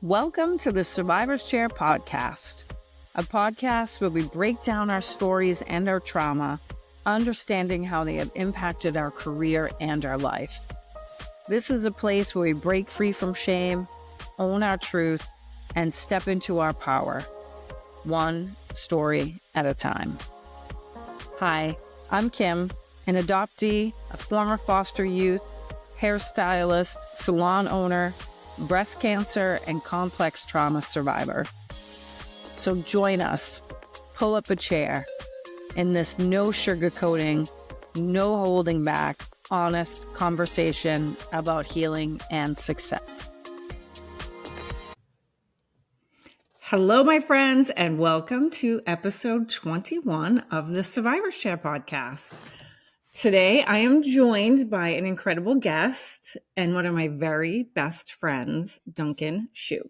Welcome to the Survivor's Chair podcast, a podcast where we break down our stories and our trauma, understanding how they have impacted our career and our life. This is a place where we break free from shame, own our truth, and step into our power, one story at a time. Hi, I'm Kim, an adoptee, a former foster youth, hairstylist, salon owner, breast cancer, and complex trauma survivor. So join us, pull up a chair, in this no sugarcoating, no holding back, honest conversation about healing and success. Hello, my friends, and welcome to episode 21 of the Survivor's Chair podcast. Today, I am joined by an incredible guest and one of my very best friends, Duncan Hsu.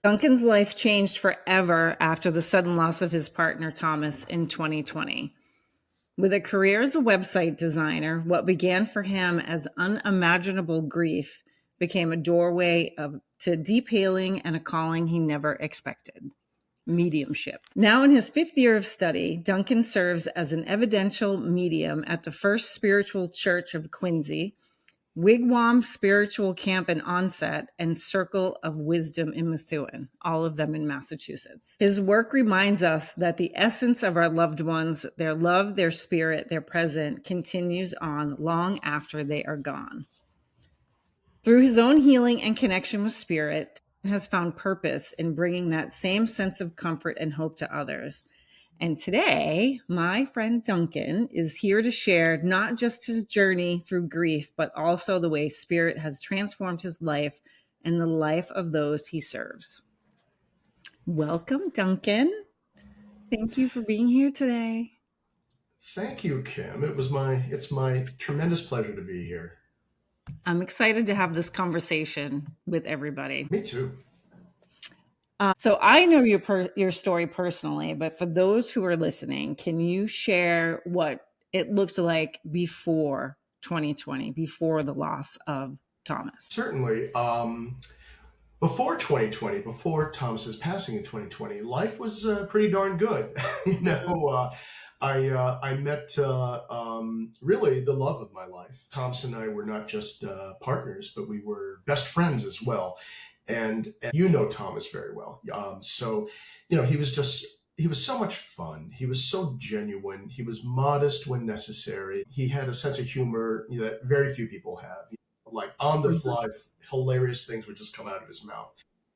Duncan's life changed forever after the sudden loss of his partner, Thomas, in 2020. With a career as a website designer, what began for him as unimaginable grief became a doorway to deep healing and a calling he never expected. Mediumship. Now in his 5th year of study, Duncan serves as an evidential medium at the First Spiritual Church of Quincy, Wigwam Spiritual Camp in Onset, and Circle of Wisdom in Methuen, all of them in Massachusetts. His work reminds us that the essence of our loved ones, their love, their spirit, their present, continues on long after they are gone. Through his own healing and connection with spirit, has found purpose in bringing that same sense of comfort and hope to others. And today, my friend Duncan is here to share not just his journey through grief, but also the way spirit has transformed his life and the life of those he serves. Welcome, Duncan. Thank you for being here today. Thank you, Kim. It's my tremendous pleasure to be here. I'm excited to have this conversation with everybody. Me too. So I know your story personally, but for those who are listening, can you share what it looked like before 2020, before the loss of Thomas? Certainly. Before 2020, before Thomas's passing in 2020, life was pretty darn good. I met really the love of my life. Thomas and I were not just partners, but we were best friends as well. And you know Thomas very well. He was so much fun. He was so genuine. He was modest when necessary. He had a sense of humor that very few people have. Like on the fly, hilarious things would just come out of his mouth.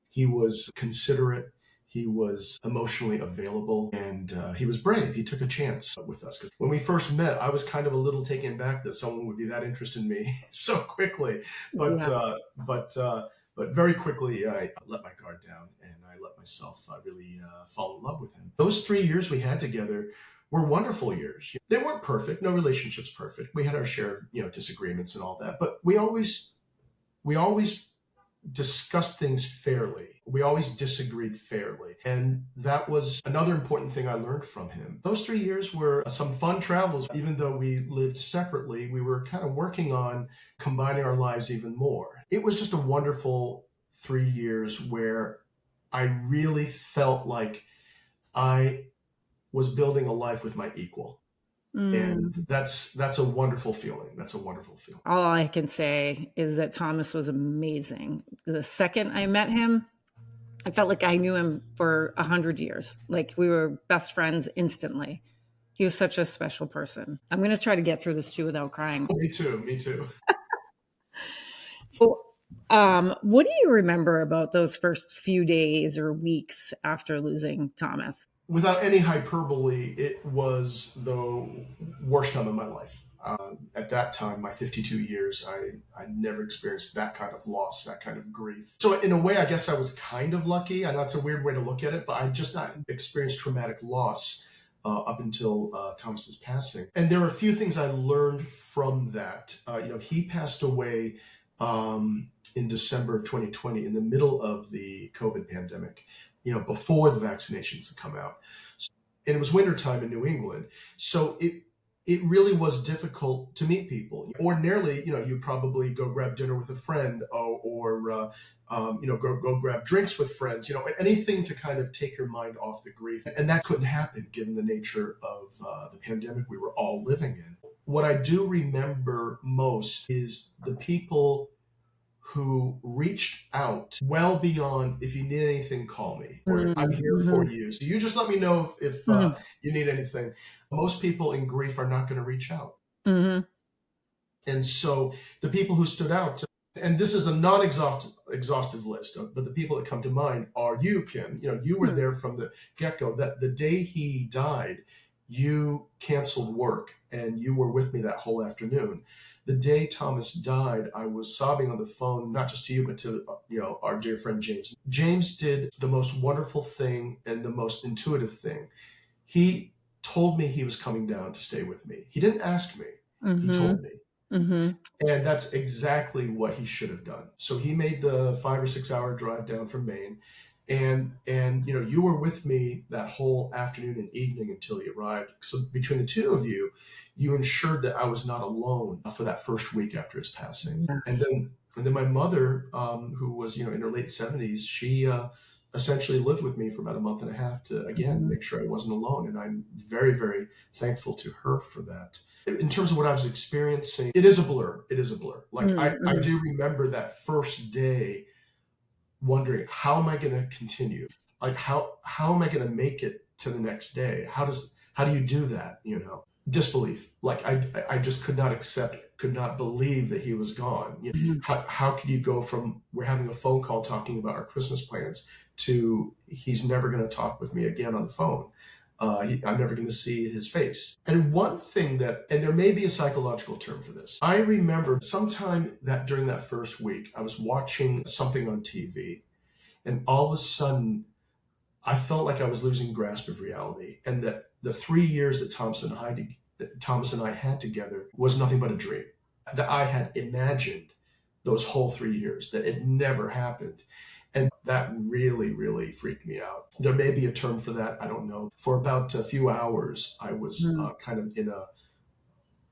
He was considerate. He was emotionally available, and he was brave. He took a chance with us. Because when we first met, I was kind of a little taken back that someone would be that interested in me so quickly. But very quickly, I let my guard down and I let myself really fall in love with him. Those 3 years we had together were wonderful years. They weren't perfect. No relationship's perfect. We had our share of disagreements and all that, but we always discussed things fairly. We always disagreed fairly. And that was another important thing I learned from him. Those 3 years were some fun travels. Even though we lived separately, we were kind of working on combining our lives even more. It was just a wonderful 3 years where I really felt like I was building a life with my equal. And that's a wonderful feeling. That's a wonderful feeling. All I can say is that Thomas was amazing. The second I met him, I felt like I knew him for 100 years. Like we were best friends instantly. He was such a special person. I'm going to try to get through this too without crying. Me too. So, what do you remember about those first few days or weeks after losing Thomas? Without any hyperbole, it was the worst time of my life. At that time, my 52 years, I never experienced that kind of loss, that kind of grief. So in a way, I guess I was kind of lucky. I know it's a weird way to look at it, but I just not experienced traumatic loss up until Thomas's passing. And there are a few things I learned from that. He passed away in December of 2020, in the middle of the COVID pandemic, before the vaccinations had come out. And it was wintertime in New England. So it really was difficult to meet people. Ordinarily, you probably go grab dinner with a friend, or go grab drinks with friends, anything to kind of take your mind off the grief. And that couldn't happen given the nature of the pandemic we were all living in. What I do remember most is the people who reached out well beyond, if you need anything, call me, or I'm here for you. So you just let me know if you need anything. Most people in grief are not going to reach out. And so the people who stood out, and this is a non-exhaustive list, but the people that come to mind are you, Kim. You were there from the get-go. That the day he died, you canceled work and you were with me that whole afternoon. The day Thomas died, I was sobbing on the phone, not just to you, but to our dear friend James. James did the most wonderful thing and the most intuitive thing. He told me he was coming down to stay with me. He didn't ask me. He told me. And that's exactly what he should have done. So he made the 5 or 6 hour drive down from Maine, and you were with me that whole afternoon and evening until he arrived. So between the two of you, you ensured that I was not alone for that first week after his passing. Yes. And then my mother, who was in her late 70s, she essentially lived with me for about a month and a half to again make sure I wasn't alone, and I'm very, very thankful to her for that. In terms of what I was experiencing, it is a blur. Like I do remember that first day wondering, how am I going to continue? Like how am I going to make it to the next day? How do you do that? Disbelief. Like I just could not believe that he was gone. How could you go from we're having a phone call talking about our Christmas plans to he's never going to talk with me again on the phone? I'm never going to see his face. And one thing and there may be a psychological term for this. I remember sometime during that first week, I was watching something on TV, and all of a sudden, I felt like I was losing grasp of reality, and that the 3 years that Thomas and I had together was nothing but a dream. That I had imagined those whole 3 years, that it never happened. And that really, really freaked me out. There may be a term for that. I don't know. For about a few hours, I was kind of in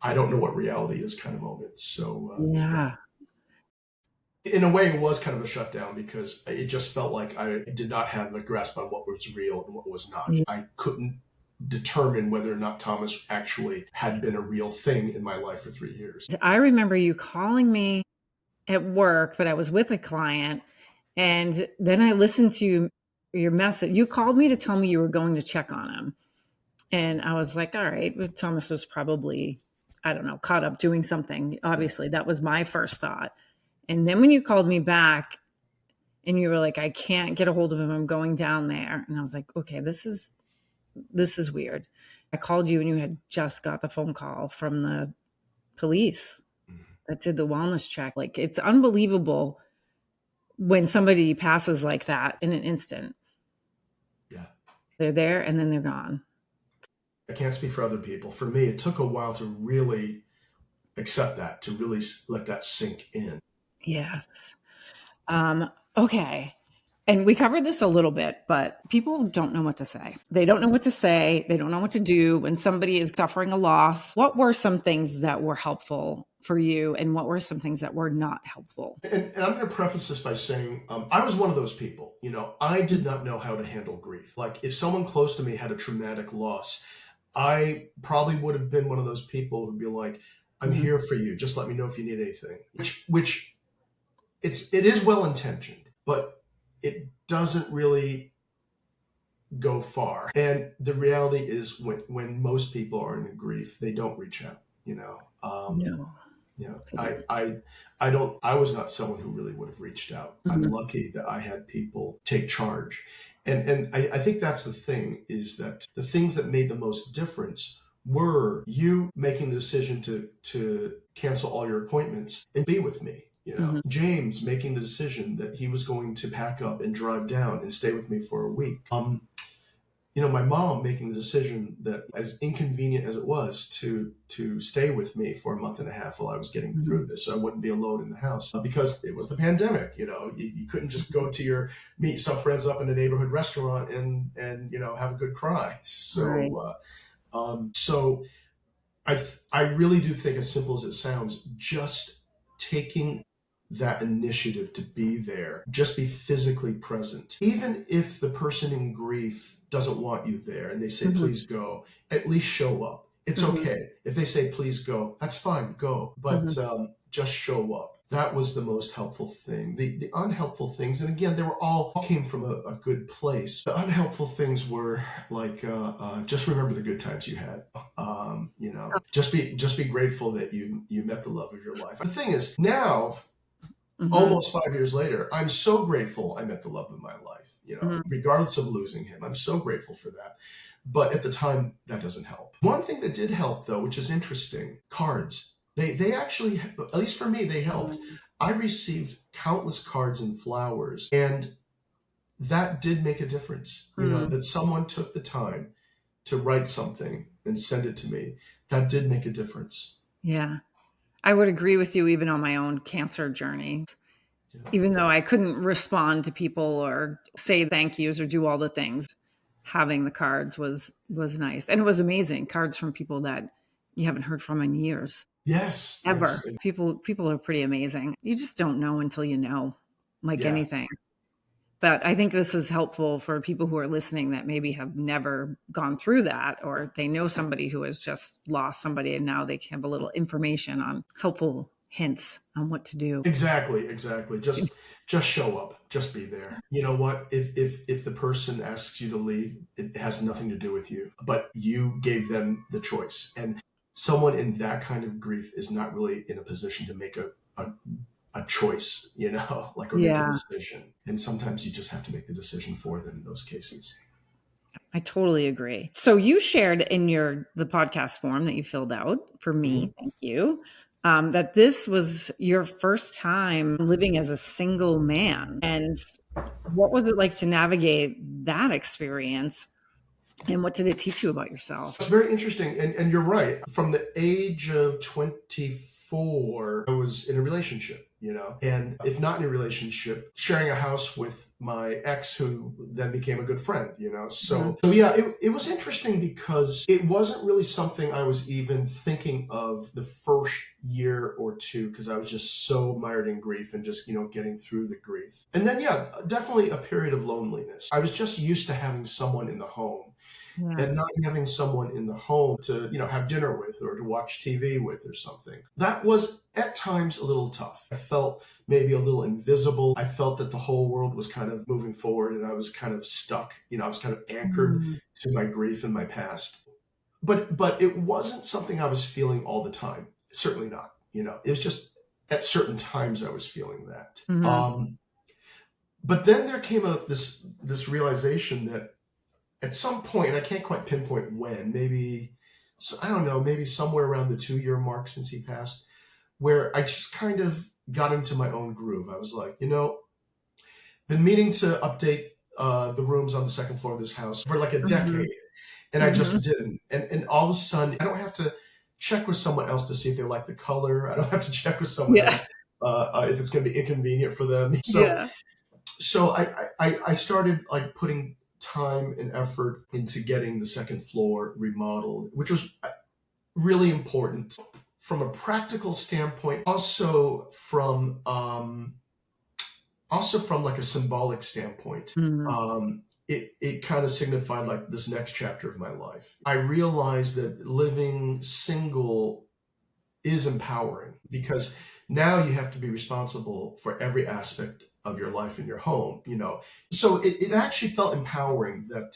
I don't know what reality is kind of moment. So, in a way, it was kind of a shutdown because it just felt like I did not have a grasp on what was real and what was not. I couldn't determine whether or not Thomas actually had been a real thing in my life for 3 years. I remember you calling me at work, but I was with a client. And then I listened to your message. You called me to tell me you were going to check on him. And I was like, all right, Thomas was probably, I don't know, caught up doing something. Obviously, that was my first thought. And then when you called me back and you were like, I can't get a hold of him, I'm going down there. And I was like, okay, this is weird. I called you and you had just got the phone call from the police that did the wellness check. Like, it's unbelievable when somebody passes like that in an instant. Yeah. They're there and then they're gone. I can't speak for other people. For me, it took a while to really accept that, to really let that sink in. Yes. Okay. And we covered this a little bit, but people don't know what to say. They don't know what to say. They don't know what to do when somebody is suffering a loss. What were some things that were helpful for you, and what were some things that were not helpful? And I'm going to preface this by saying I was one of those people. I did not know how to handle grief. Like, if someone close to me had a traumatic loss, I probably would have been one of those people who'd be like, I'm here for you. Just let me know if you need anything. Which it is well-intentioned, but it doesn't really go far. And the reality is when most people are in grief, they don't reach out, No. I was not someone who really would have reached out. I'm lucky that I had people take charge. And I think that's the thing, is that the things that made the most difference were you making the decision to cancel all your appointments and be with me. James making the decision that he was going to pack up and drive down and stay with me for a week. My mom making the decision that, as inconvenient as it was, to stay with me for a month and a half while I was getting through this, so I wouldn't be alone in the house, because it was the pandemic. You couldn't just go to meet some friends up in a neighborhood restaurant and have a good cry. So, Right. So I really do think, as simple as it sounds, just taking that initiative to be there, just be physically present. Even if the person in grief doesn't want you there and they say, Mm-hmm. please go, at least show up. It's Mm-hmm. okay. If they say, please go, that's fine, go. But Mm-hmm. just show up. That was the most helpful thing. The unhelpful things, and again, they were all came from a good place. The unhelpful things were like, just remember the good times you had. Just be grateful that you met the love of your life. The thing is, now, Mm-hmm. almost 5 years later, I'm so grateful I met the love of my life. Mm-hmm. Regardless of losing him, I'm so grateful for that. But at the time, that doesn't help. One thing that did help, though, which is interesting, cards. They actually, at least for me, they helped. I received countless cards and flowers, and that did make a difference. Mm-hmm. That someone took the time to write something and send it to me. That did make a difference. Yeah. I would agree with you even on my own cancer journey. Yeah. Even though I couldn't respond to people or say thank yous or do all the things, having the cards was nice. And it was amazing. Cards from people that you haven't heard from in years. Yes, Ever. yes. People are pretty amazing. You just don't know until you know, like Yeah. anything. But I think this is helpful for people who are listening that maybe have never gone through that, or they know somebody who has just lost somebody and now they have a little information on helpful hints on what to do. Exactly. Just show up. Just be there. You know what? If the person asks you to leave, it has nothing to do with you, but you gave them the choice. And someone in that kind of grief is not really in a position to make a choice, like, or make a Yeah, decision. And sometimes you just have to make the decision for them in those cases. I totally agree. So you shared in the podcast form that you filled out for Mhm. me, thank you, that this was your first time living as a single man. And what was it like to navigate that experience? And what did it teach you about yourself? It's very interesting. And you're right. From the age of 24, I was in a relationship, and if not in a relationship, sharing a house with my ex, who then became a good friend, Mhm. So yeah, it was interesting because it wasn't really something I was even thinking of the first year or two, because I was just so mired in grief and just, getting through the grief. And then, yeah, definitely a period of loneliness. I was just used to having someone in the home, Yeah. and not having someone in the home to, have dinner with or to watch TV with or something. That was at times a little tough. I felt maybe a little invisible. I felt that the whole world was kind of moving forward and I was kind of stuck. I was kind of anchored Mhm. to my grief and my past. But it wasn't something I was feeling all the time. Certainly not. It was just at certain times I was feeling that. Mhm. But then there came this realization that at some point, and I can't quite pinpoint when, maybe, I don't know, maybe somewhere around the 2 year mark since he passed, where I just kind of got into my own groove. I was like, been meaning to update the rooms on the second floor of this house for like a Mhm. decade, and I just Mhm. didn't. And all of a sudden, I don't have to check with someone else to see if they like the color. I don't have to check with someone Yeah. else if it's going to be inconvenient for them. So Yeah. so I started like putting time and effort into getting the second floor remodeled, which was really important from a practical standpoint, also from like a symbolic standpoint. Mhm. It kind of signified like this next chapter of my life. I realized that living single is empowering, because now you have to be responsible for every aspect of your life in your home, So it actually felt empowering that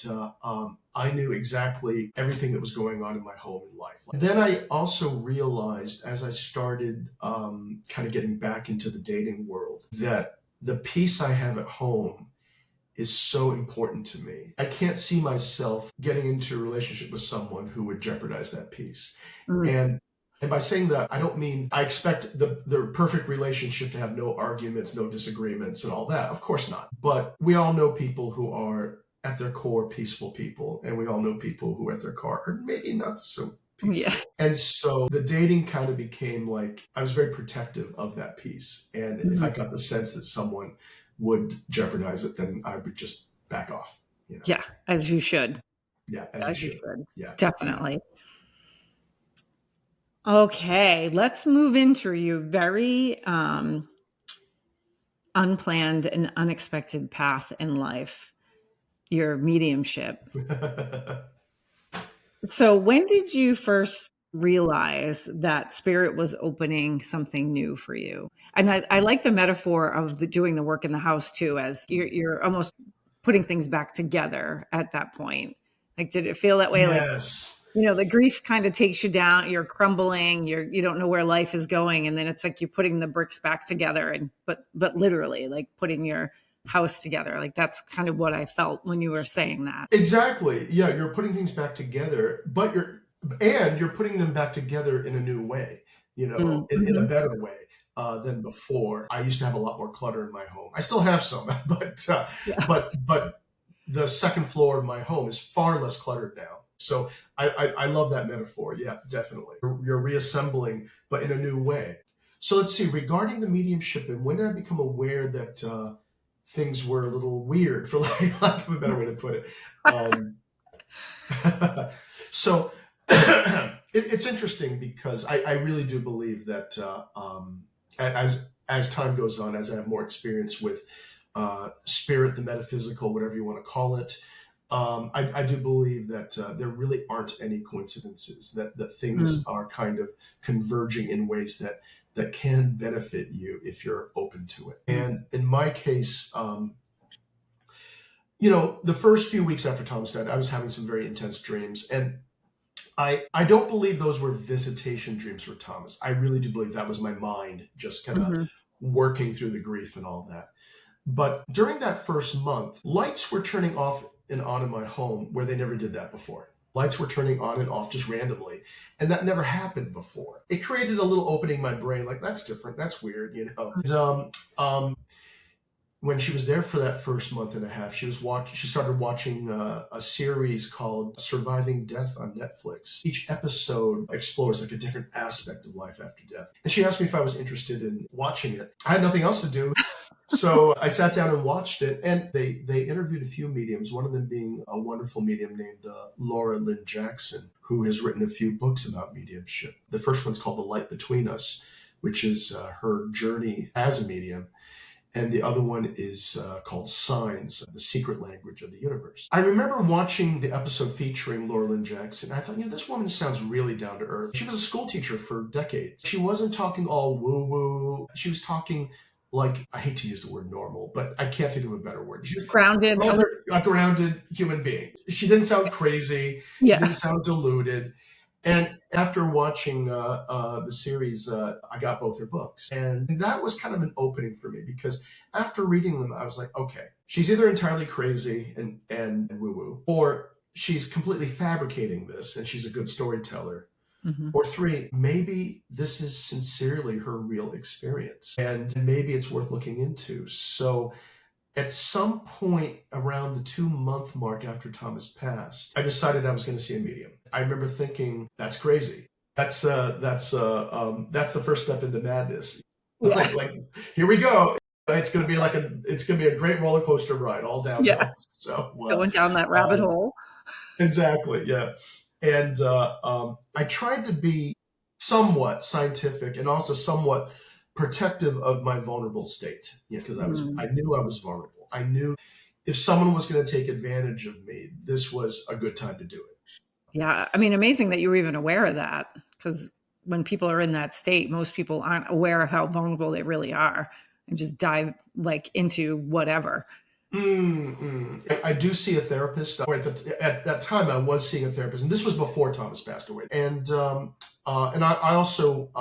I knew exactly everything that was going on in my home and life. Then I also realized, as I started kind of getting back into the dating world, that the peace I have at home is so important to me. I can't see myself getting into a relationship with someone who would jeopardize that peace. Mm. And and by saying that, I don't mean I expect the perfect relationship to have no arguments, no disagreements, and all that. Of course not. But we all know people who are at their core peaceful people, and we all know people who at their core are maybe not so Yeah. peaceful. And so the dating kind of became like, I was very protective of that peace. And if I Mhm. got the sense that someone would jeopardize it, then I would just back off. Yeah, as you should. Yeah, as you As you should. should. Yeah, yeah. Definitely. Okay, let's move into your very unplanned and unexpected path in life, your mediumship. So, when did you first realize that spirit was opening something new for you? And I like the metaphor of doing the work in the house too, as you're almost putting things back together at that point. Like, did it feel that way? Like, Yes. the grief kind of takes you down, you're crumbling, you don't know where life is going. And then it's like you're putting the bricks back together but literally like putting your house together. Like that's kind of what I felt when you were saying that. Exactly. Yeah, you're putting things back together, but you're putting them back together in a new way, in a Mm-hmm. better way than before. I used to have a lot more clutter in my home. I still have some, Yeah. but the second floor of my home is far less cluttered now. So I love that metaphor. Yeah, definitely. You're reassembling, but in a new way. So let's see. Regarding the mediumship, and when did I become aware that things were a little weird, for lack of a better way to put it? Um, so it's interesting because I really do believe that as time goes on, as I have more experience with spirit, the metaphysical, whatever you want to call it, I do believe that there really aren't any coincidences, that things Mm, are kind of converging in ways that can benefit you if you're open to it. mm, And in my case, the first few weeks after Thomas died, I was having some very intense dreams. And I don't believe those were visitation dreams for Thomas. I really do believe that was my mind just kind of mhm, working through the grief and all that. But during that first month, lights were turning off and on in my home where they never did that before. Lights were turning on and off just randomly. And that never happened before. It created a little opening in my brain, like, that's different. That's weird. And, when she was there for that first month and a half, she started watching a series called Surviving Death on Netflix. Each episode explores like a different aspect of life after death. And she asked me if I was interested in watching it. I had nothing else to do. So I sat down and watched it, and they interviewed a few mediums, one of them being a wonderful medium named Laura Lynn Jackson, who has written a few books about mediumship. The first one's called The Light Between Us, which is her journey as a medium. And the other one is called Signs, the secret language of the universe. I remember watching the episode featuring Laura Lynn Jackson. I thought, this woman sounds really down to earth. She was a school teacher for decades. She wasn't talking all woo-woo. She was talking like, I hate to use the word normal, but I can't think of a better word. She was grounded a grounded human being. She didn't sound crazy. She yeah. didn't sound deluded. And after watching the series, I got both her books. And that was kind of an opening for me because after reading them, I was like, okay, she's either entirely crazy and woo-woo, or she's completely fabricating this and she's a good storyteller. Mhm. Or three, maybe this is sincerely her real experience and maybe it's worth looking into. So at some point around the 2-month mark after Thomas passed, I decided I was going to see a medium. I remember thinking, that's crazy. That's the first step into madness. Yeah. like here we go. It's going to be a great roller coaster ride, all Yeah. downhill. So Going down that rabbit hole. exactly, yeah. And I tried to be somewhat scientific and also somewhat protective of my vulnerable state, because Mm. I knew I was vulnerable. I knew if someone was going to take advantage of me, this was a good time to do it. Yeah. I mean, amazing that you were even aware of that because when people are in that state, most people aren't aware of how vulnerable they really are and just dive like into whatever. I do see a therapist. At that time, I was seeing a therapist, and this was before Thomas passed away. And I also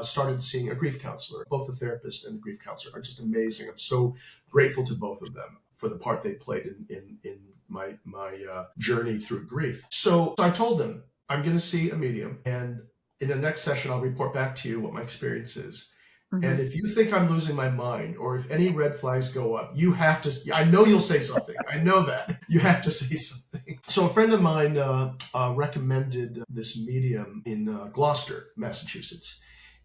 started seeing a grief counselor. Both the therapist and the grief counselor are just amazing. I'm so grateful to both of them for the part they played in my journey through grief. So I told them I'm going to see a medium, and in the next session, I'll report back to you what my experience is. Mhm. And if you think I'm losing my mind or if any red flags go up, you have to, I know you'll say something. I know that. You have to say something. So a friend of mine recommended this medium in Gloucester, Massachusetts.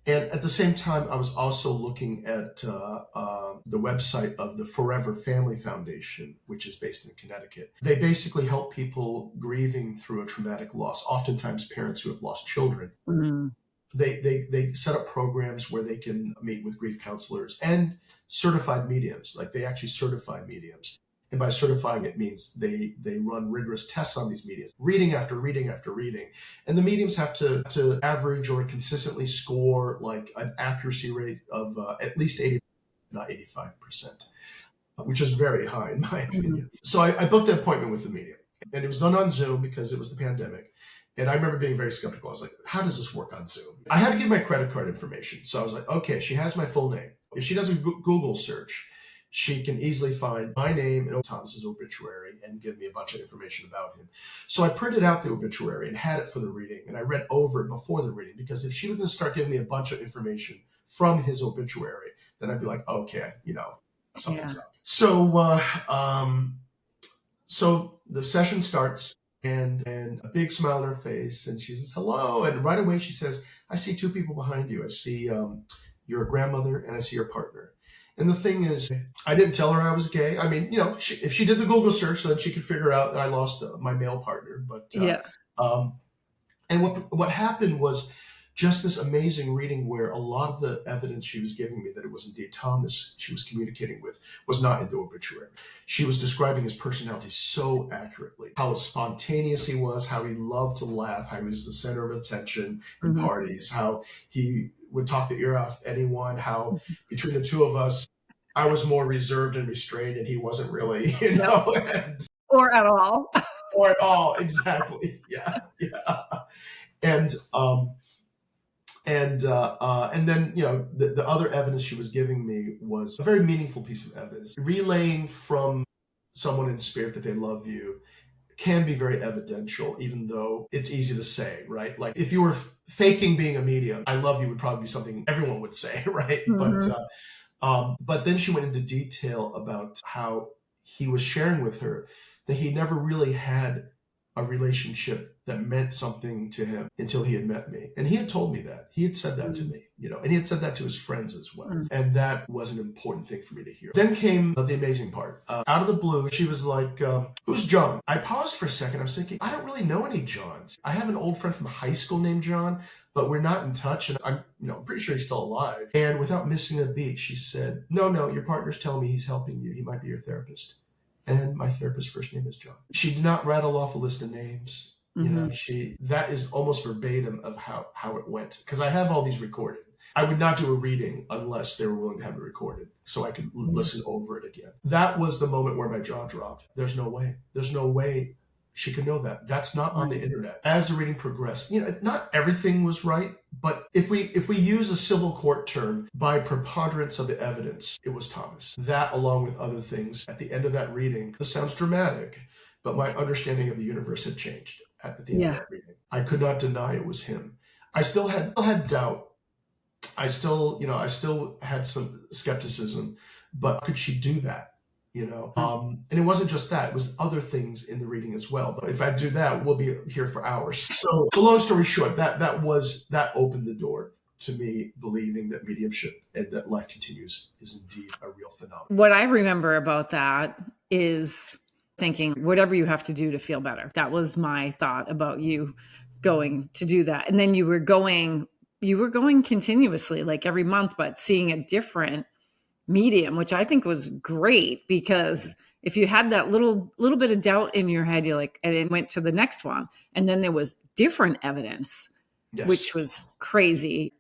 And at the same time, I was also looking at the website of the Forever Family Foundation, which is based in Connecticut. They basically help people grieving through a traumatic loss, oftentimes parents who have lost children. Mm. they set up programs where they can meet with grief counselors and certified mediums. Like they actually certify mediums. And by certifying, it means they run rigorous tests on these mediums, reading after reading after reading. And the mediums have to average or consistently score like an accuracy rate of at least 80, not 85%, which is very high in my opinion. So I booked an appointment with the medium. And it was done on Zoom because it was the pandemic. And I remember being very skeptical. I was like, how does this work on Zoom? I had to give my credit card information. So I was like, okay, she has my full name. If she does a Google search, she can easily find my name and Thomas's obituary and give me a bunch of information about him. So I printed out the obituary and had it for the reading. And I read over it before the reading, because if she was going to start giving me a bunch of information from his obituary, then I'd be like, okay, something's up. So the session starts. And a big smile on her face, and she says, hello. And right away she says, I see two people behind you. I see your grandmother, and I see your partner. And the thing is, I didn't tell her I was gay. I mean, if she did the Google search, then she could figure out that I lost my male partner. But and what happened was just this amazing reading where a lot of the evidence she was giving me that it was indeed Thomas she was communicating with was not in the obituary. She was describing his personality so accurately, how spontaneous he was, how he loved to laugh, how he was the center of attention in parties, how he would talk the ear off anyone, how between the two of us, I was more reserved and restrained and he wasn't really, or at all. Or at all, exactly. Yeah. And then, the other evidence she was giving me was a very meaningful piece of evidence. Relaying from someone in spirit that they love you can be very evidential, even though it's easy to say, right? Like if you were faking being a medium, I love you would probably be something everyone would say, right? But then she went into detail about how he was sharing with her that he never really had a relationship that meant something to him until he had met me. And he had told me that. He had said that to me, and he had said that to his friends as well. And that was an important thing for me to hear. Then came the amazing part. Out of the blue, she was like, who's John? I paused for a second. I was thinking, I don't really know any Johns. I have an old friend from high school named John, but we're not in touch. And I'm pretty sure he's still alive. And without missing a beat, she said, no, your partner's telling me he's helping you. He might be your therapist. And my therapist's first name is John. She did not rattle off a list of names. That is almost verbatim of how it went. Because I have all these recorded. I would not do a reading unless they were willing to have it recorded so I could listen over it again. That was the moment where my jaw dropped. There's no way she could know that. That's not on the internet. As the reading progressed, not everything was right, but if we use a civil court term, by preponderance of the evidence, it was Thomas. That, along with other things, at the end of that reading, this sounds dramatic, but my understanding of the universe had changed at the end of that reading. I could not deny it was him. I still had doubt. I still had some skepticism, but could she do that? And it wasn't just that, it was other things in the reading as well. But if I do that, we'll be here for hours. So long story short, that opened the door to me believing that mediumship and that life continues is indeed a real phenomenon. What I remember about that is thinking, whatever you have to do to feel better. That was my thought about you going to do that. And then you were going continuously, like every month, but seeing a different medium, which I think was great, because if you had that little bit of doubt in your head, you're like, and it went to the next one. And then there was different evidence, which was crazy.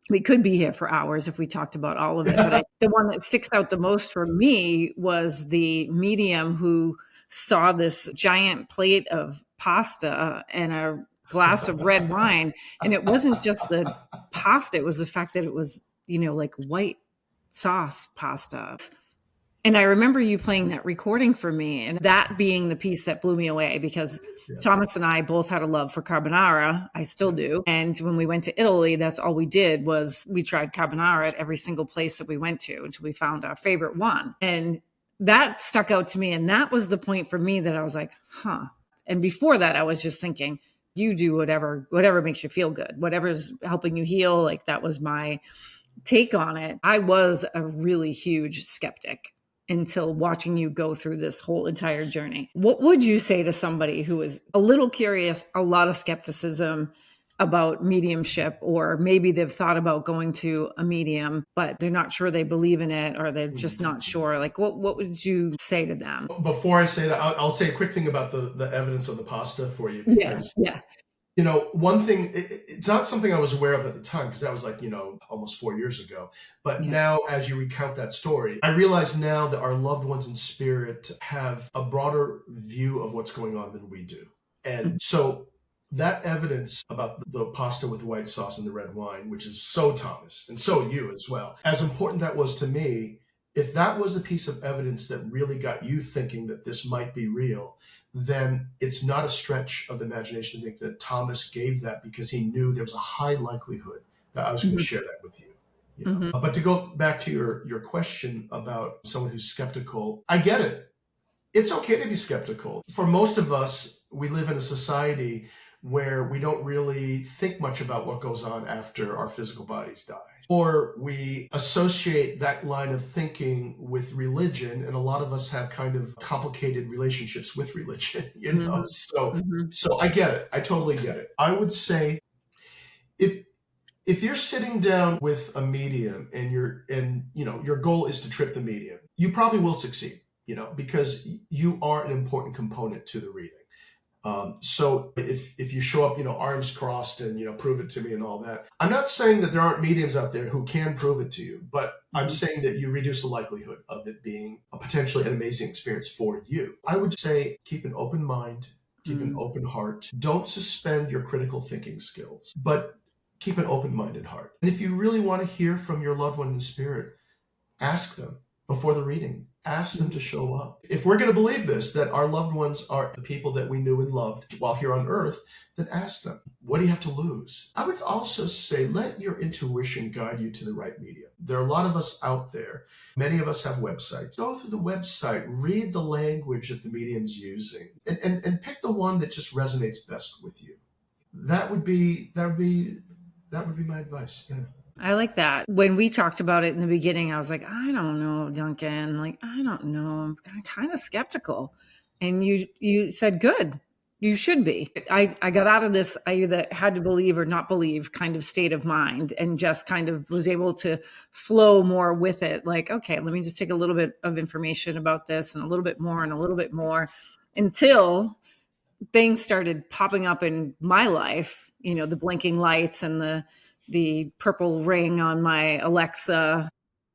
We could be here for hours if we talked about all of it. But the one that sticks out the most for me was the medium who saw this giant plate of pasta and a glass of red wine. And it wasn't just the pasta. It was the fact that it was, like white sauce pasta. And I remember you playing that recording for me, and that being the piece that blew me away, because Thomas and I both had a love for carbonara. I still do. And when we went to Italy, that's all we did was we tried carbonara at every single place that we went to until we found our favorite one. And that stuck out to me. And that was the point for me that I was like, huh. And before that, I was just thinking, you do whatever makes you feel good, whatever's helping you heal. Like that was my take on it. I was a really huge skeptic until watching you go through this whole entire journey. What would you say to somebody who is a little curious, a lot of skepticism, about mediumship, or maybe they've thought about going to a medium, but they're not sure they believe in it, or they're just not sure. Like, what would you say to them? Before I say that, I'll say a quick thing about the evidence of the pasta for you, Yeah, because yeah, one thing, it's not something I was aware of at the time, because that was like, almost 4 years ago. But yeah. now, as you recount that story, I realize now that our loved ones in spirit have a broader view of what's going on than we do. And Mhm. so that evidence about the pasta with white sauce and the red wine, which is so Thomas and so you as well, as important that was to me, if that was a piece of evidence that really got you thinking that this might be real, then it's not a stretch of the imagination to think that Thomas gave that because he knew there was a high likelihood that I was going to Mhm. share that with you. Mhm. But to go back to your question about someone who's skeptical, I get it. It's okay to be skeptical. For most of us, we live in a society where we don't really think much about what goes on after our physical bodies die. Or we associate that line of thinking with religion, and a lot of us have kind of complicated relationships with religion, Mhm. So Mhm. so I get it. I totally get it. I would say if if you're sitting down with a medium and your goal is to trip the medium, you probably will succeed, because you are an important component to the reading. So if you show up, arms crossed and prove it to me and all that, I'm not saying that there aren't mediums out there who can prove it to you, but I'm Mhm. saying that you reduce the likelihood of it being a potentially an amazing experience for you. I would say keep an open mind, keep an Mhm. open heart. Don't suspend your critical thinking skills, but keep an open-minded heart. And if you really want to hear from your loved one in spirit, ask them before the reading. Ask them to show up. If we're going to believe this, that our loved ones are the people that we knew and loved while here on earth, then ask them, what do you have to lose? I would also say, let your intuition guide you to the right medium. There are a lot of us out there. Many of us have websites. Go through the website, read the language that the medium's using, and pick the one that just resonates best with you. That would be my advice. Yeah. I like that. When we talked about it in the beginning, I was like, I don't know, Duncan. Like, I don't know. I'm kind of skeptical. And you said, good. You should be. I got out of this I either had to believe or not believe kind of state of mind, and just kind of was able to flow more with it. Like, okay, let me just take a little bit of information about this and a little bit more and a little bit more, until things started popping up in my life, the blinking lights and the purple ring on my Alexa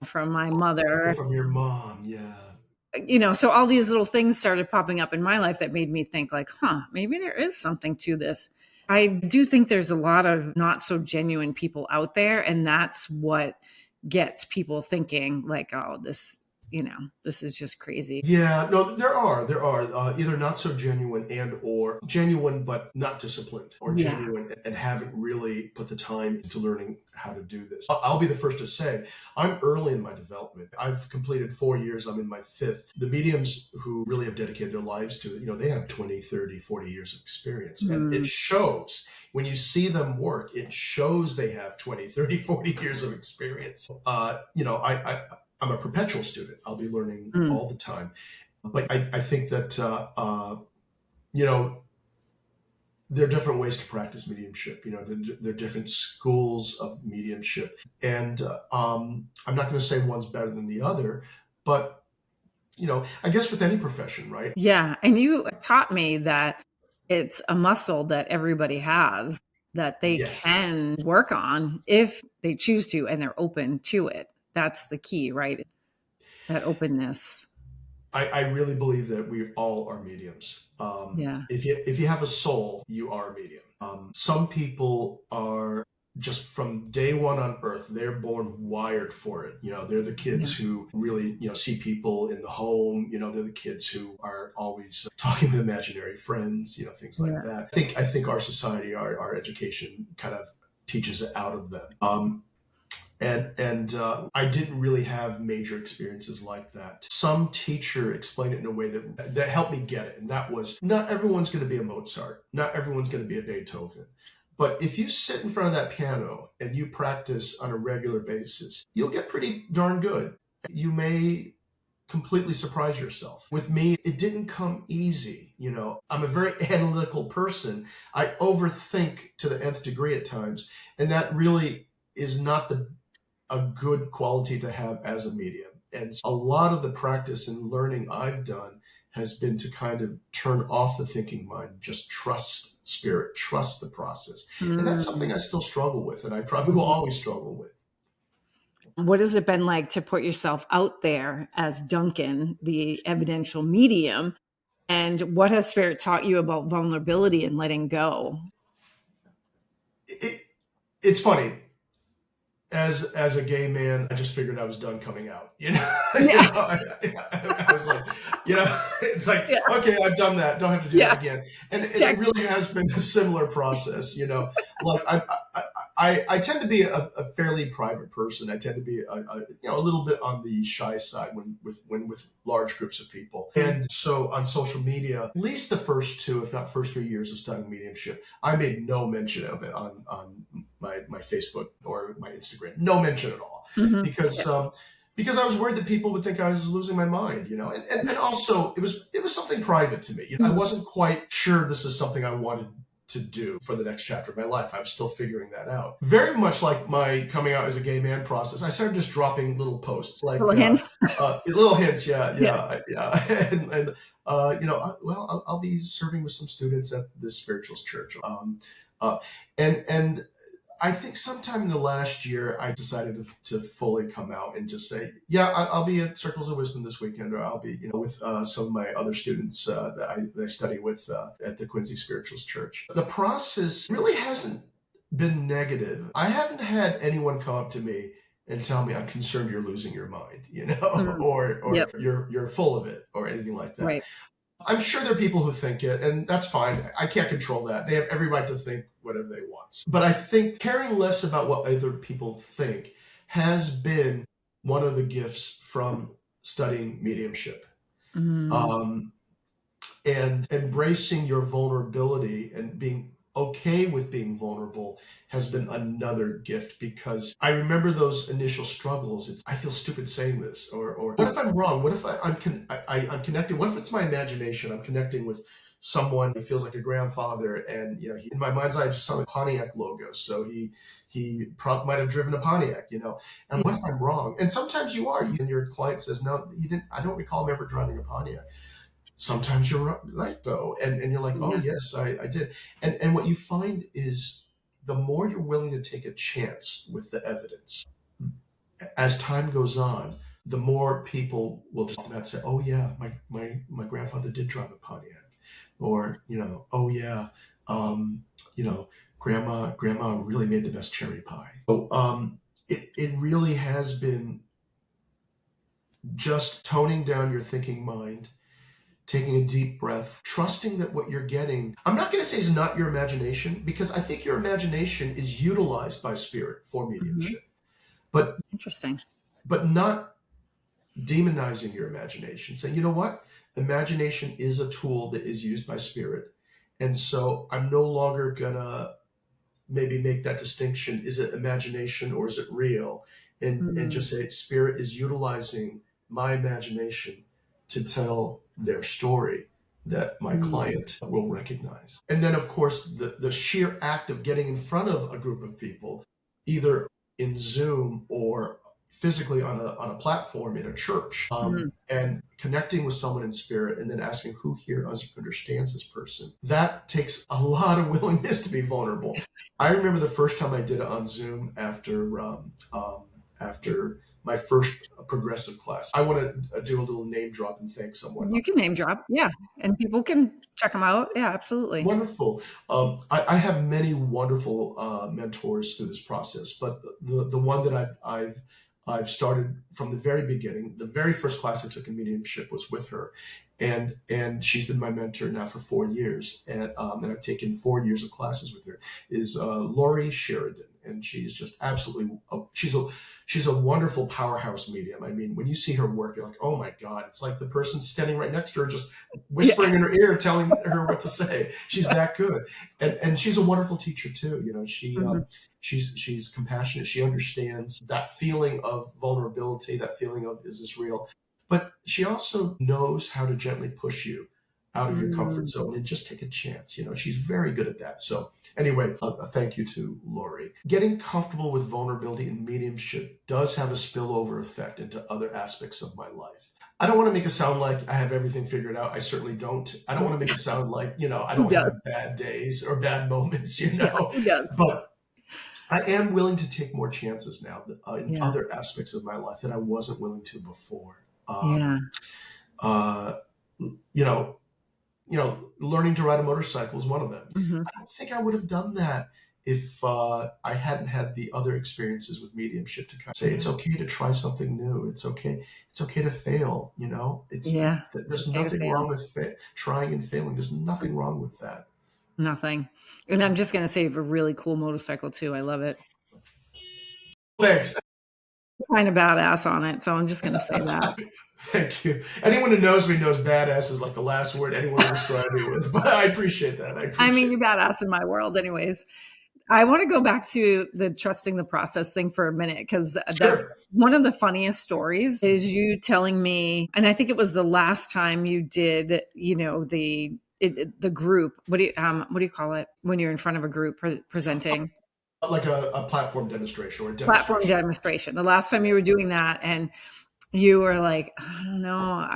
from my Oh, mother. from your mom, yeah. So all these little things started popping up in my life that made me think, like, maybe there is something to this. I do think there's a lot of not so genuine people out there, and that's what gets people thinking, like, oh, this is just crazy. Yeah, no, there are either not so genuine and or genuine but not disciplined, or Yeah. genuine and haven't really put the time into learning how to do this. I'll be the first to say I'm early in my development. I've completed 4 years. I'm in my fifth. The mediums who really have dedicated their lives to it, they have 20, 30, 40 years of experience, and it Mm, shows when you see them work. It shows they have 20, 30, 40 years of experience. I'm a perpetual student. I'll be learning mm. all the time. But I think that, you know, there are different ways to practice mediumship. There are different schools of mediumship. And I'm not going to say one's better than the other, but, I guess with any profession, right? Yeah. And you taught me that it's a muscle that everybody has, that they Yes. can work on if they choose to and they're open to it. That's the key, right? That openness. I really believe that we all are mediums. Yeah. If you have a soul, you are a medium. Some people are just from day one on earth, they're born wired for it. They're the kids Yeah. who really, see people in the home. They're the kids who are always talking with imaginary friends, things like Yeah. that. I think our society, our education kind of teaches it out of them. And I didn't really have major experiences like that. Some teacher explained it in a way that helped me get it, and that was, not everyone's going to be a Mozart, not everyone's going to be a Beethoven. But if you sit in front of that piano and you practice on a regular basis, you'll get pretty darn good. You may completely surprise yourself. With me, it didn't come easy. I'm a very analytical person. I overthink to the nth degree at times, and that really is not a good quality to have as a medium. And a lot of the practice and learning I've done has been to kind of turn off the thinking mind, just trust spirit, trust the process. And that's something I still struggle with, and I probably will always struggle with. What has it been like to put yourself out there as Duncan, the evidential medium? And what has spirit taught you about vulnerability and letting go? It's funny. As a gay man, I just figured I was done coming out. Yeah. I was like, it's like, Yeah. okay, I've done that. Don't have to do that again. And it really has been a similar process. Like I tend to be a fairly private person. I tend to be a little bit on the shy side when with large groups of people. And so on social media, at least the first 2, if not first 3 years of studying mediumship, I made no mention of it on my Facebook or my Instagram. No mention at all. Because I was worried that people would think I was losing my mind, and also it was something private to me. I wasn't quite sure this is something I wanted to do for the next chapter of my life. I'm still figuring that out. Very much like my coming out as a gay man process, I started just dropping little posts, like Little hints. little hints. Yeah. And I'll be serving with some students at this spirituals church. And I think sometime in the last year, I decided to fully come out and just say, yeah, I'll be at Circles of Wisdom this weekend, or I'll be, with some of my other students that I study with at the Quincy Spirituals Church. The process really hasn't been negative. I haven't had anyone come up to me and tell me, I'm concerned you're losing your mind, or you're full of it, or anything like that. Right. I'm sure there are people who think it, and that's fine. I can't control that. They have every right to think whatever they want. But I think caring less about what other people think has been one of the gifts from studying mediumship. And embracing your vulnerability and being okay with being vulnerable has been another gift, because I remember those initial struggles. I feel stupid saying this, or what if I'm wrong? What if I'm connecting? What if it's my imagination? I'm connecting with someone who feels like a grandfather, and in my mind's eye, I just saw the Pontiac logo, so he might have driven a Pontiac, And what if I'm wrong? And sometimes you are, and your client says, no, he didn't. I don't recall him ever driving a Pontiac. Sometimes you're right, though, and you're like, oh yes, I did. And what you find is, the more you're willing to take a chance with the evidence, as time goes on, the more people will just not say, oh yeah, my grandfather did drive a Pontiac, or oh yeah, grandma really made the best cherry pie. So it really has been just toning down your thinking mind, taking a deep breath, trusting that what you're getting, I'm not going to say is not your imagination, because I think your imagination is utilized by spirit for mediumship. But interesting. But not demonizing your imagination, saying, you know what? Imagination is a tool that is used by spirit. And so I'm no longer going to maybe make that distinction. Is it imagination or is it real? And just say, spirit is utilizing my imagination to tell their story that my client will recognize. And then, of course, the sheer act of getting in front of a group of people, either in Zoom or physically on a platform in a church, and connecting with someone in spirit, and then asking who here understands this person. That takes a lot of willingness to be vulnerable. I remember the first time I did it on Zoom after my first progressive class. I want to do a little name drop and thank someone. You can name drop, yeah, and people can check them out. Yeah, absolutely. Wonderful. I have many wonderful mentors through this process, but the one that I've started from the very beginning, the very first class I took in mediumship was with her, and she's been my mentor now for 4 years, and I've taken 4 years of classes with her, is Lori Sheridan. And she's just absolutely, she's a wonderful powerhouse medium. I mean, when you see her work, you're like, oh my God, it's like the person standing right next to her, just whispering in her ear, telling her what to say. She's that good. And she's a wonderful teacher too. She's compassionate. She understands that feeling of vulnerability, that feeling of, is this real? but she also knows how to gently push you out of your comfort Mm, zone and just take a chance. She's very good at that. So anyway, a thank you to Lori. Getting comfortable with vulnerability and mediumship does have a spillover effect into other aspects of my life. I don't want to make it sound like I have everything figured out. I certainly don't. I don't want to make it sound like, I who don't does? have bad days or bad moments, Yeah, who does? but I am willing to take more chances now in Yeah, other aspects of my life that I wasn't willing to before. yeah. Uh, you know, learning to ride a motorcycle is one of them. Hmm. I don't think I would have done that if I hadn't had the other experiences with mediumship to kind of say it's Yeah, okay to try something new. It's okay. It's okay to fail. yeah. It's There's okay to nothing fail. wrong with trying and failing. There's nothing wrong with that. Nothing. And I'm just gonna say you have a really cool motorcycle too. I love it. Thanks. Kind of badass on it, so I'm just gonna say that. Thank you. Anyone who knows me knows badass is like the last word anyone will describe me with, but I appreciate that. I I mean, appreciate you're badass in my world, anyways. I want to go back to the trusting the process thing for a minute because it. that's Sure. one of the funniest stories is you telling me, and I think it was the last time you did, the group. What do you call it when you're in front of a group presenting? Like a platform demonstration or a Platform demonstration. demonstration. The last time you were doing that, and you were like, I don't know.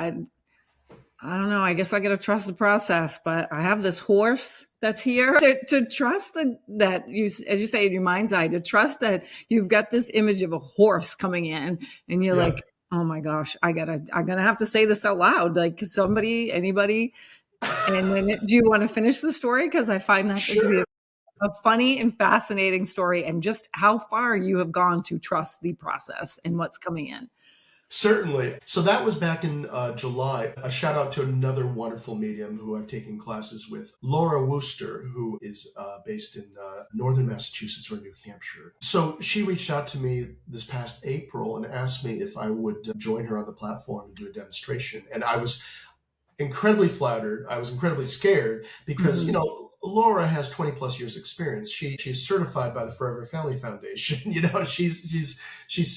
I guess I got to trust the process, but I have this horse that's here to trust that you, as you say in your mind's eye, to trust that you've got this image of a horse coming in and you're Yeah. like, oh my gosh, I'm going to have to say this out loud. Like somebody, anybody. And then do you want to finish the story? Cause I find that to be Sure. a funny and fascinating story and just how far you have gone to trust the process and what's coming in. Certainly. So that was back in July. A shout out to another wonderful medium who I've taken classes with, Laura Wooster, who is based in northern Massachusetts or New Hampshire. So she reached out to me this past April and asked me if I would join her on the platform and do a demonstration. And I was incredibly flattered. I was incredibly scared because, Mhm. Laura has 20 plus years experience. She's certified by the Forever Family Foundation. She's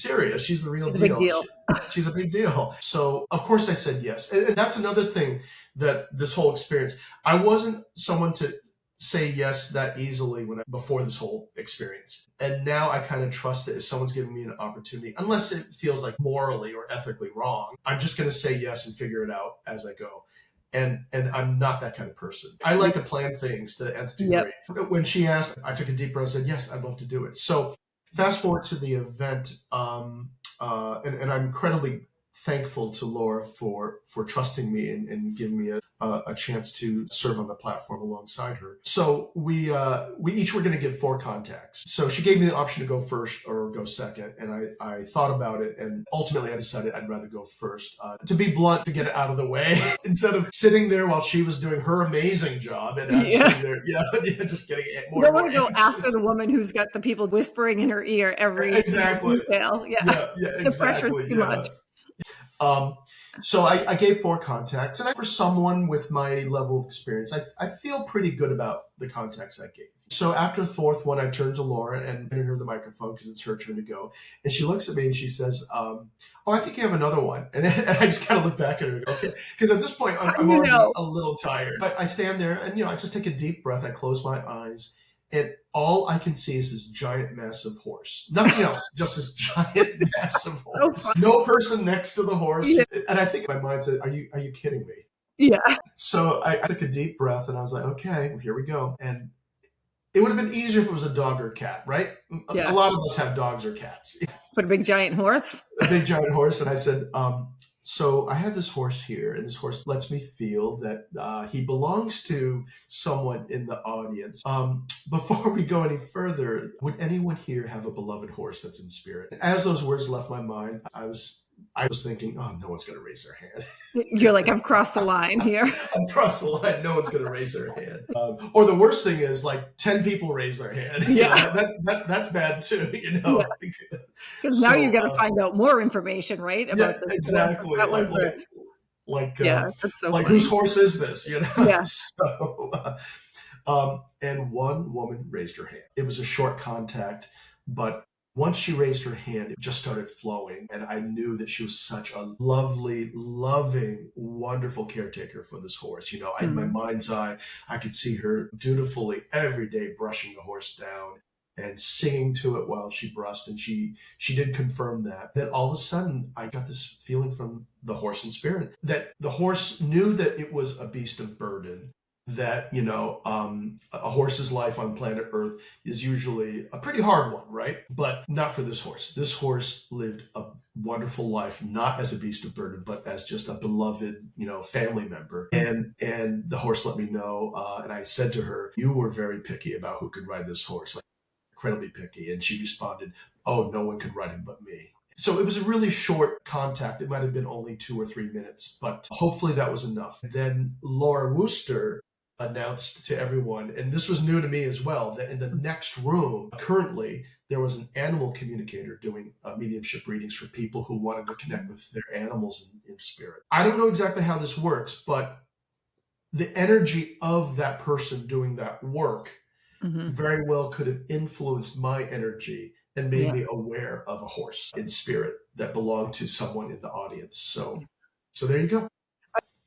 serious. She's the real It's a big deal. deal. She's a big deal. So of course I said yes. And that's another thing that this whole experience, I wasn't someone to say yes that easily before this whole experience. And now I kind of trust that if someone's giving me an opportunity, unless it feels like morally or ethically wrong, I'm just going to say yes and figure it out as I go. And I'm not that kind of person. I like to plan things to the nth Yep. degree. When she asked, I took a deep breath and said, yes, I'd love to do it. So fast forward to the event, and I'm incredibly thankful to Laura for trusting me and giving me a chance to serve on the platform alongside her. So we each were going to give 4 contacts. So she gave me the option to go first or go second, and I thought about it, and ultimately I decided I'd rather go first. To be blunt, to get it out of the way, instead of sitting there while she was doing her amazing job, and I'm Yeah. sitting there, just getting You more don't and want more to go after anxious. the woman who's got the people whispering in her ear every single Exactly. detail. Yeah. Yeah, The pressure's exactly. too much. Yeah. Um, so I gave 4 contacts, and for someone with my level of experience, I feel pretty good about the contacts I gave. So after the 4th one, I turned to Laura and handed her the microphone because it's her turn to go. And she looks at me and she says, "Oh, I think you have another one." And I just kind of look back at her, okay, because at this point How do I'm you already know? a little tired. I stand there and I just take a deep breath. I close my eyes, and all I can see is this giant massive horse. Nothing else, just this giant massive So horse. fun. No person next to the horse. Yeah. And I think my mind said, are you kidding me? Yeah. So I took a deep breath and I was like, okay, here we go. And it would have been easier if it was a dog or a cat, right? A Yeah. lot of us have dogs or cats. Put a big giant horse. A big giant horse. And I said, so I have this horse here, and this horse lets me feel that he belongs to someone in the audience. Before we go any further, would anyone here have a beloved horse that's in spirit? As those words left my mind, I was thinking, oh, no one's going to raise their hand. You're like, I've crossed the line here. I'm across the line. No one's going to raise their hand. Or the worst thing is, like 10 people raise their hand. Yeah. That's bad too. Yeah. Because now you So got to find out more information, right? yeah, About this horse. exactly. That was Like yeah, that's so like funny. whose horse is this? Yeah. So and one woman raised her hand. It was a short contact, but Once she raised her hand, it just started flowing. And I knew that she was such a lovely, loving, wonderful caretaker for this horse. In my Mm. mind's eye, I could see her dutifully every day brushing the horse down and singing to it while she brushed. And she did confirm that. Then all of a sudden, I got this feeling from the horse in spirit that the horse knew that it was a beast of burden, that a horse's life on planet Earth is usually a pretty hard one, right? But not for this horse. This horse lived a wonderful life, not as a beast of burden, but as just a beloved, family member. And the horse let me know, and I said to her, "You were very picky about who could ride this horse, like incredibly picky." And she responded, "Oh, no one could ride him but me." So it was a really short contact. It might have been only 2 or 3 minutes, but hopefully that was enough. Then Laura Wooster announced to everyone, and this was new to me as well, that in the next room, currently, there was an animal communicator doing mediumship readings for people who wanted to connect with their animals in spirit. I don't know exactly how this works, but the energy of that person doing that work Hmm. very well could have influenced my energy and made Yeah. me aware of a horse in spirit that belonged to someone in the audience. So there you go.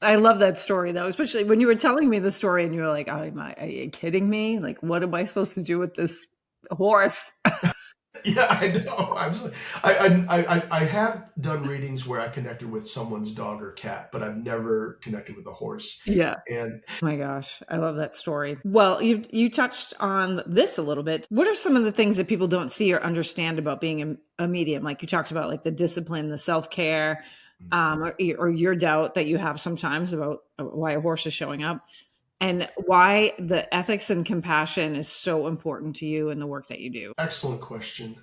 I love that story though, especially when you were telling me the story and you were like, oh, are you kidding me? Like, what am I supposed to do with this horse? Yeah, I know. I have done readings where I connected with someone's dog or cat, but I've never connected with a horse. Yeah. And Oh my gosh, I love that story. Well, you touched on this a little bit. What are some of the things that people don't see or understand about being a medium? Like you talked about, like the discipline, the self care, or your doubt that you have sometimes about why a horse is showing up, and why the ethics and compassion is so important to you in the work that you do. excellent question.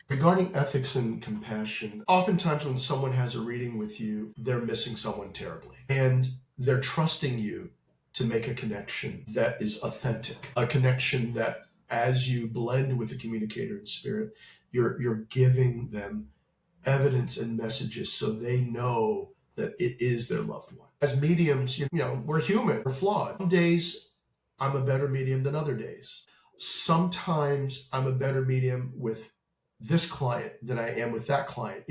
Regarding ethics and compassion, oftentimes when someone has a reading with you, they're missing someone terribly. And they're trusting you to make a connection that is authentic, a connection that as you blend with the communicator in spirit, you're giving them evidence and messages so they know that it is their loved one. As mediums, we're human, we're flawed. Some days I'm a better medium than other days. Sometimes I'm a better medium with this client than I am with that client.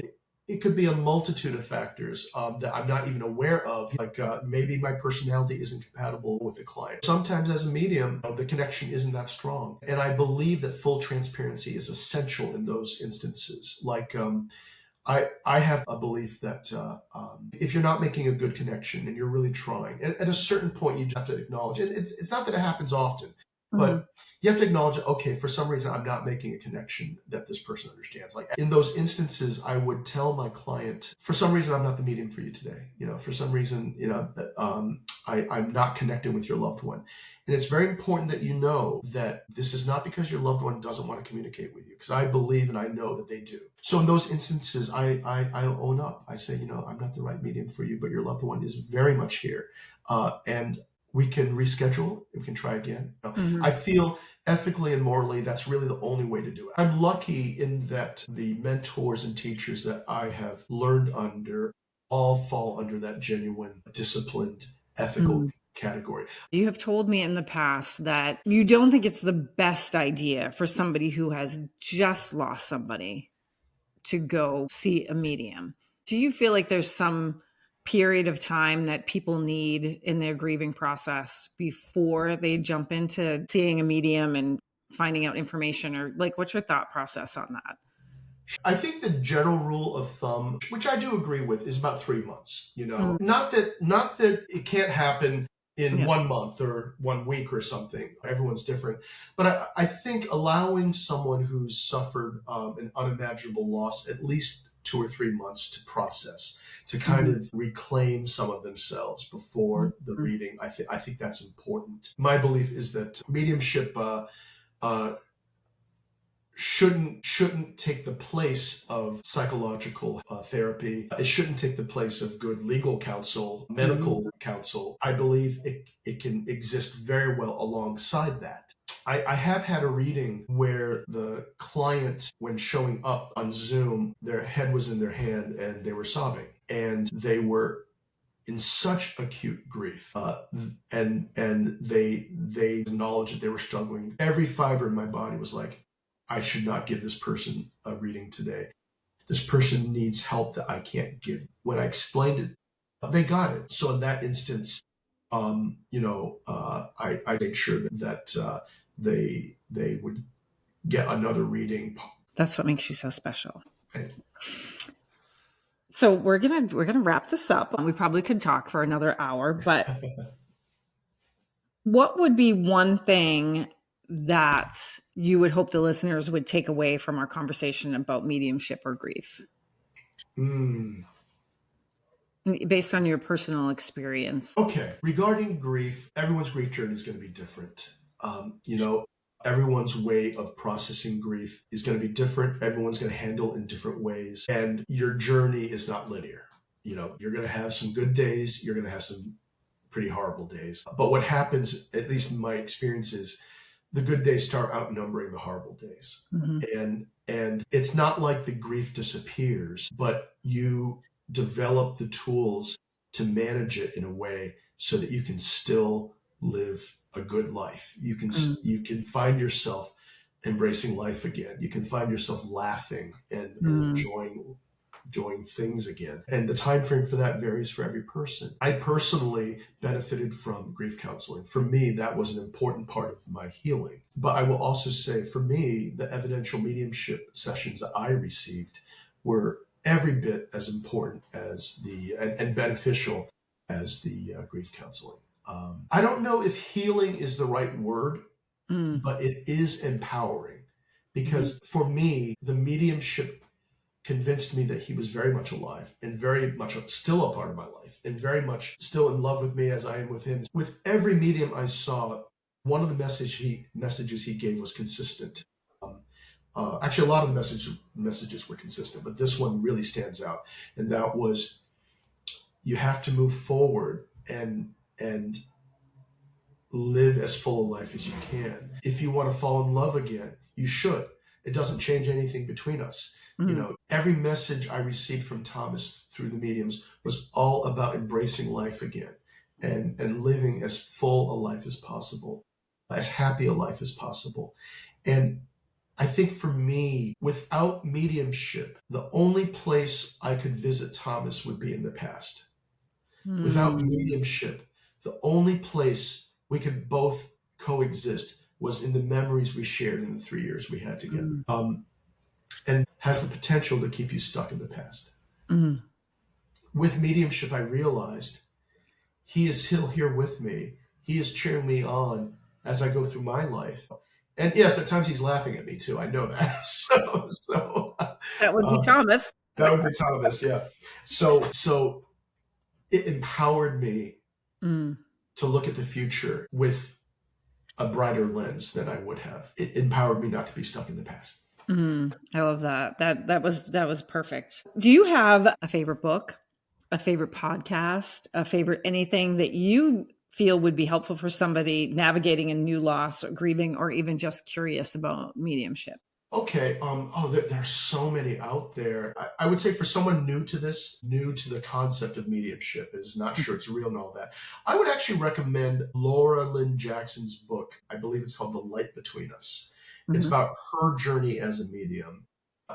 It could be a multitude of factors that I'm not even aware of. Like maybe my personality isn't compatible with the client. Sometimes as a medium, the connection isn't that strong. And I believe that full transparency is essential in those instances. Like I have a belief that if you're not making a good connection and you're really trying, at a certain point you just have to acknowledge it. It's not that it happens often, Mhm. but you have to acknowledge that, okay, for some reason I'm not making a connection that this person understands. Like in those instances, I would tell my client, for some reason I'm not the medium for you today. For some reason, I'm not connecting with your loved one. And it's very important that you know that this is not because your loved one doesn't want to communicate with you, because I believe and I know that they do. So in those instances, I own up. I say, I'm not the right medium for you, but your loved one is very much here. And we can reschedule. We can try again. I Mhm. feel ethically and morally, that's really the only way to do it. I'm lucky in that the mentors and teachers that I have learned under all fall under that genuine, disciplined, ethical Mhm. category. You have told me in the past that you don't think it's the best idea for somebody who has just lost somebody to go see a medium. Do you feel like there's some period of time that people need in their grieving process before they jump into seeing a medium and finding out information, or like what's your thought process on that? I think the general rule of thumb, which I do agree with, is about 3 months. Mm, Not that it can't happen in yeah. 1 month or 1 week or something. Everyone's different, but I think allowing someone who's suffered an unimaginable loss at least 2 or 3 months to process, to kind Mhm. of reclaim some of themselves before the Mhm. reading. I think that's important. My belief is that mediumship. Uh, shouldn't take the place of psychological therapy. It shouldn't take the place of good legal counsel, Mhm. medical counsel. I believe it can exist very well alongside that. I have had a reading where the client, when showing up on Zoom, their head was in their hand and they were sobbing, and they were in such acute grief, and they acknowledged that they were struggling. Every fiber in my body was like, I should not give this person a reading today. This person needs help that I can't give. When I explained it, they got it. So in that instance, I made sure that they would get another reading. That's what makes you so special. Okay. So we're gonna wrap this up. We probably could talk for another hour, but what would be one thing that you would hope the listeners would take away from our conversation about mediumship or grief, based on your personal experience? Okay. Regarding grief, everyone's grief journey is going to be different. Everyone's way of processing grief is going to be different. Everyone's going to handle in different ways. And your journey is not linear. You're going to have some good days. You're going to have some pretty horrible days. But what happens, at least in my experience, is the good days start outnumbering the horrible days. Mm-hmm. And it's not like the grief disappears, but you develop the tools to manage it in a way so that you can still live a good life. You can find yourself embracing life again. You can find yourself laughing and enjoying things again. And the time frame for that varies for every person. I personally benefited from grief counseling. For me, that was an important part of my healing. But I will also say, for me, the evidential mediumship sessions that I received were every bit as important as and beneficial as the grief counseling. I don't know if healing is the right word, but it is empowering, because for me, the mediumship convinced me that he was very much alive and very much still a part of my life and very much still in love with me as I am with him. With every medium I saw, one of the messages he gave was consistent. Actually, a lot of the messages were consistent, but this one really stands out. And that was, you have to move forward and live as full a life as you can. If you want to fall in love again, you should. It doesn't change anything between us. Every message I received from Thomas through the mediums was all about embracing life again and living as full a life as possible, as happy a life as possible. And I think for me, without mediumship, the only place I could visit Thomas would be in the past. Without mediumship, the only place we could both coexist was in the memories we shared in the 3 years we had together. And has the potential to keep you stuck in the past. With mediumship, I realized he is still here with me. He is cheering me on as I go through my life. And yes, at times he's laughing at me too. I know that. So that would be Thomas. That would be Thomas, yeah. So it empowered me to look at the future with a brighter lens than I would have. It empowered me not to be stuck in the past. I love that. That was perfect. Do you have a favorite book, a favorite podcast, a favorite anything that you feel would be helpful for somebody navigating a new loss or grieving, or even just curious about mediumship? Okay. There's so many out there. I would say for someone new to the concept of mediumship, is not sure it's real and all that, I would actually recommend Laura Lynn Jackson's book. I believe it's called The Light Between Us. It's about her journey as a medium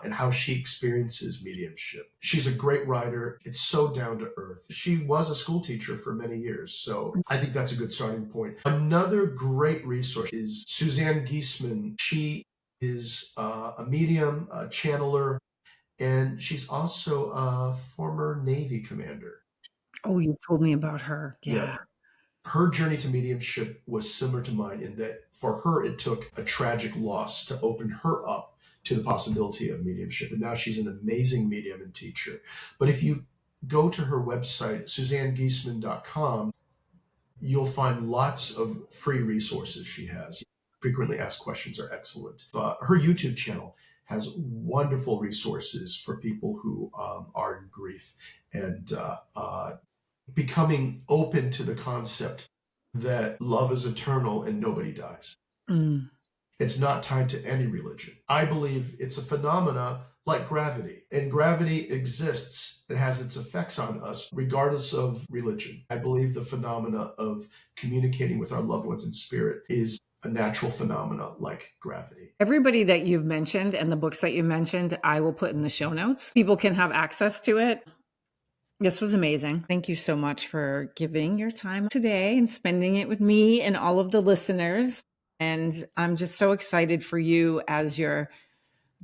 and how she experiences mediumship. She's a great writer. It's so down to earth. She was a school teacher for many years, so I think that's a good starting point. Another great resource is Suzanne Giesemann. She is a medium, a channeler, and she's also a former Navy commander. Oh, you told me about her. Yeah. Her journey to mediumship was similar to mine in that for her, it took a tragic loss to open her up to the possibility of mediumship. And now she's an amazing medium and teacher. But if you go to her website, SuzanneGiesemann.com, you'll find lots of free resources she has. Frequently asked questions are excellent. Her YouTube channel has wonderful resources for people who are in grief and becoming open to the concept that love is eternal and nobody dies. It's not tied to any religion. I believe it's a phenomena like gravity, and gravity exists and has its effects on us regardless of religion. I believe the phenomena of communicating with our loved ones in spirit is a natural phenomena like gravity. Everybody that you've mentioned and the books that you mentioned, I will put in the show notes. People can have access to it. This was amazing. Thank you so much for giving your time today and spending it with me and all of the listeners. And I'm just so excited for you as your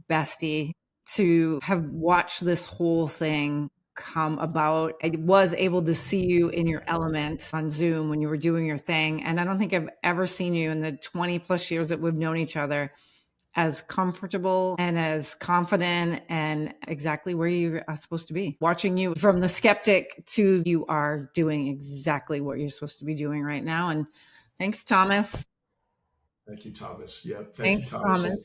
bestie to have watched this whole thing come about. I was able to see you in your element on Zoom when you were doing your thing. And I don't think I've ever seen you in the 20 plus years that we've known each other as comfortable and as confident and exactly where you are supposed to be. Watching you from the skeptic to you are doing exactly what you're supposed to be doing right now. And thanks, Thomas. Thank you, Thomas. Yeah, thank you, Thanks, Thomas, Thomas.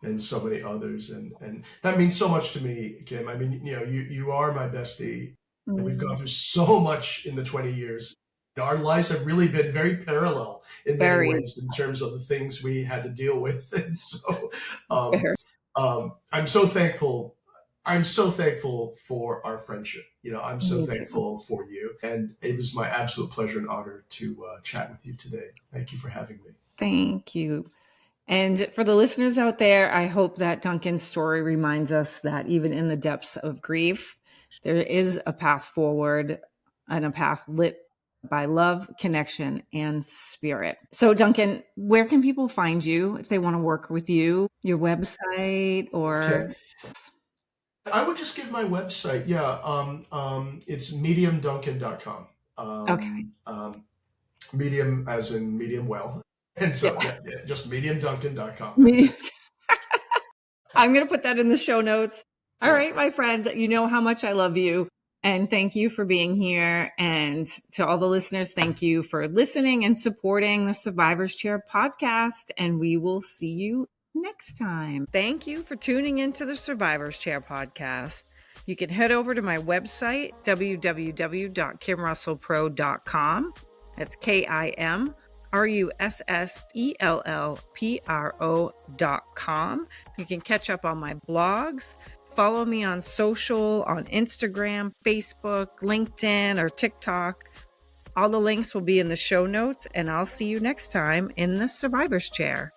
and so many others, and that means so much to me, Kim. I mean, you are my bestie, and we've gone Mm, through so much in the 20 years. Our lives have really been very parallel in many very, ways in terms of the things we had to deal with, and so um, very. I'm so thankful. I'm so thankful for our friendship. I'm so Me too. thankful for you, and it was my absolute pleasure and honor to chat with you today. Thank you for having me. Thank you. And for the listeners out there, I hope that Duncan's story reminds us that even in the depths of grief, there is a path forward and a path lit by love, connection, and spirit. So, Duncan, where can people find you if they want to work with you? Your website Okay. or? I would just give my website. Yeah, it's mediumduncan.com. Okay. Medium as in medium well. And so, Yeah. yeah, just mediumduncan.com. That's Me. it. I'm going to put that in the show notes. All right, my friends, you know how much I love you. And thank you for being here. And to all the listeners, thank you for listening and supporting the Survivor's Chair podcast. And we will see you next time. Thank you for tuning into the Survivor's Chair podcast. You can head over to my website, www.kimrussellpro.com. That's KIMRUSSELLPRO.com. You can catch up on my blogs. Follow me on social, on Instagram, Facebook, LinkedIn, or TikTok. All the links will be in the show notes, and I'll see you next time in the Survivor's Chair.